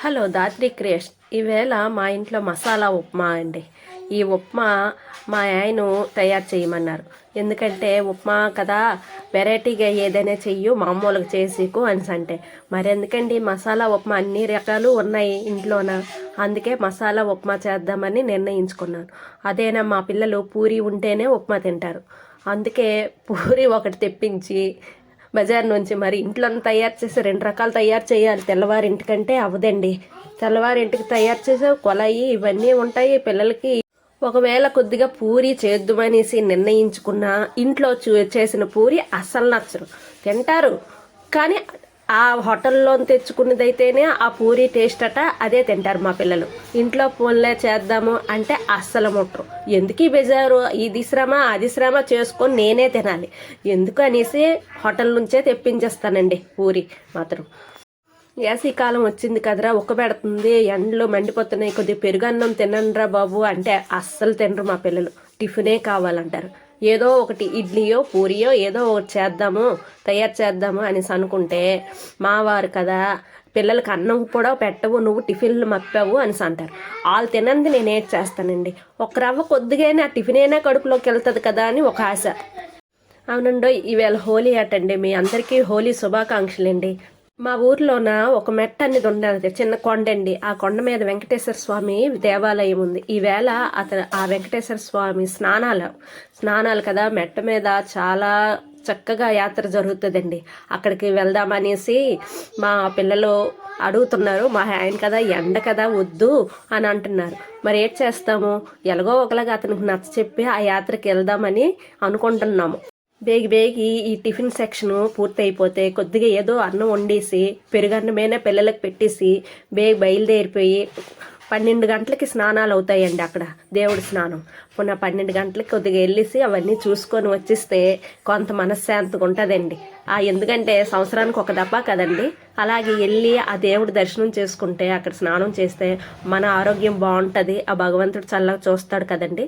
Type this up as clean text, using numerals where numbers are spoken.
Hello Dhatri creation. ఈవేళ మా ఇంట్లో మసాలా ఉప్మా అండి. ఈ ఉప్మా మా ఆయన తయారు చేయమన్నారు. ఎందుకంటే ఉప్మా కదా, వెరైటీగా ఏదైనా చెయ్యు, మామూలుగా చేసికు అనేసి అంటే మరెందుకండి మసాలా ఉప్మా అన్ని రకాలు ఉన్నాయి ఇంట్లోన. అందుకే మసాలా ఉప్మా చేద్దామని నిర్ణయించుకున్నాను. అదేనా మా పిల్లలు పూరి ఉంటేనే ఉప్మా తింటారు. అందుకే పూరి ఒకటి తెప్పించి బజార్ నుంచి మరి ఇంట్లో తయారు చేసి 2 రకాలు తయారు చేయాలి. తెల్లవారింటికంటే అవదండి. తెల్లవారింటికి తయారు చేసే కొలాయి ఇవన్నీ ఉంటాయి పిల్లలకి. ఒకవేళ కొద్దిగా పూరి చేద్దామనేసి నిర్ణయించుకున్న ఇంట్లో చేసిన పూరి అస్సలు నచ్చరు, తింటారు కానీ ఆ హోటల్లో తెచ్చుకున్నదైతేనే ఆ పూరి టేస్ట్ అట అదే తింటారు మా పిల్లలు. ఇంట్లో పూన్లే చేద్దాము అంటే అస్సలు ముట్టరు. ఎందుకు ఈ బెజారు, ఇది శ్రమ అది శ్రమ చేసుకొని నేనే తినాలి ఎందుకు అనేసి హోటల్ నుంచే తెప్పించేస్తానండి పూరి మాత్రం. వేసవికాలం వచ్చింది కదరా, ఉక్కబెడుతుంది, ఎండలు మండిపోతున్నాయి, కొద్దిగా పెరుగన్నం తినండిరా బాబు అంటే అస్సలు తినరు మా పిల్లలు. టిఫినే కావాలంటారు. ఏదో ఒకటి ఇడ్లీయో పూరియో ఏదో ఒకటి తయారు చేద్దాము అనేసి అనుకుంటే మా వారు కదా, పిల్లలకి అన్నం కూడా పెట్టవు, నువ్వు టిఫిన్లు మప్పావు అనేసి అంటారు. వాళ్ళు తినంది నేను ఏం చేస్తానండి. ఒక రవ్వ కొద్దిగానే ఆ టిఫిన్ అయినా కడుపులోకి వెళ్తుంది కదా అని ఒక ఆశ. అవునండో, ఈవేళ హోలీ అటండి. మీ అందరికీ హోలీ శుభాకాంక్షలండి. మా ఊర్లోన ఒక మెట్ట అనేది ఉండదు, చిన్న కొండ అండి. ఆ కొండ మీద వెంకటేశ్వర స్వామి దేవాలయం ఉంది. ఈవేళ ఆ వెంకటేశ్వర స్వామి స్నానాలు కదా, మెట్ట మీద చాలా చక్కగా యాత్ర జరుగుతుందండి. అక్కడికి వెళ్దామనేసి మా పిల్లలు అడుగుతున్నారు. మా ఆయన కదా, ఎండ కదా వద్దు అని అంటున్నారు. మరి ఏం చేస్తాము, ఎలాగో ఒకలాగా అతనికి నచ్చ చెప్పి ఆ యాత్రకి వెళ్దామని అనుకుంటున్నాము. బేగి ఈ టిఫిన్ సెక్షన్ పూర్తి అయిపోతే కొద్దిగా ఏదో అన్నం వండేసి పెరుగన్నమైనా పిల్లలకు పెట్టేసి బయలుదేరిపోయి 12 గంటలకి స్నానాలు అవుతాయండి అక్కడ, దేవుడి స్నానం. పునః 12 గంటలకి కొద్దిగా వెళ్ళేసి అవన్నీ చూసుకొని వచ్చేస్తే కొంత మనశ్శాంతిగా ఉంటుందండి. ఎందుకంటే సంవత్సరానికి ఒక దప్ప కదండి. అలాగే వెళ్ళి ఆ దేవుడి దర్శనం చేసుకుంటే, అక్కడ స్నానం చేస్తే మన ఆరోగ్యం బాగుంటుంది, ఆ భగవంతుడు చల్లగా చూస్తాడు కదండి.